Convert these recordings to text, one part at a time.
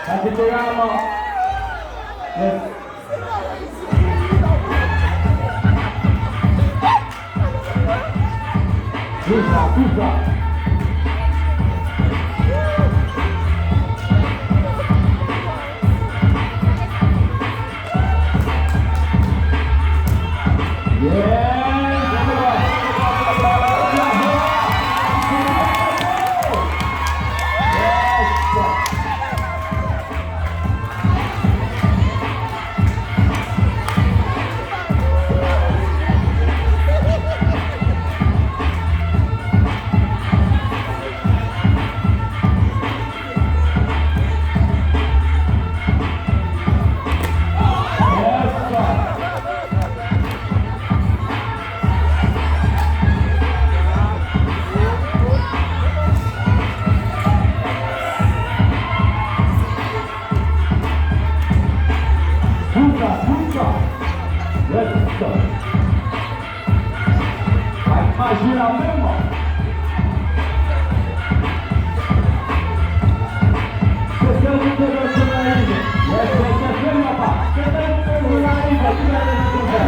Masih kurang. Yes. Bisa, bisa. Imagina mesmo. Você está no telefone ainda. Você está no mapa. Você está no telefone ainda. Você está no telefone.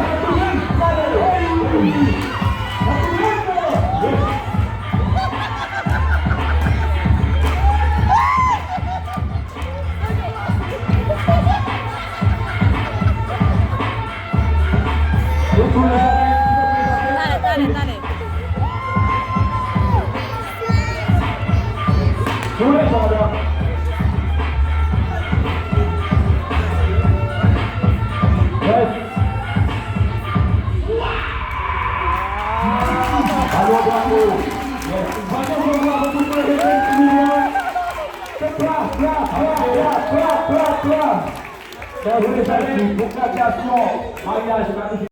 Dale. Sube ahora. Yes. Alô, bravo. Yes. Vamos lá, vamos para o Quero deixar aqui, convocação, maryaj,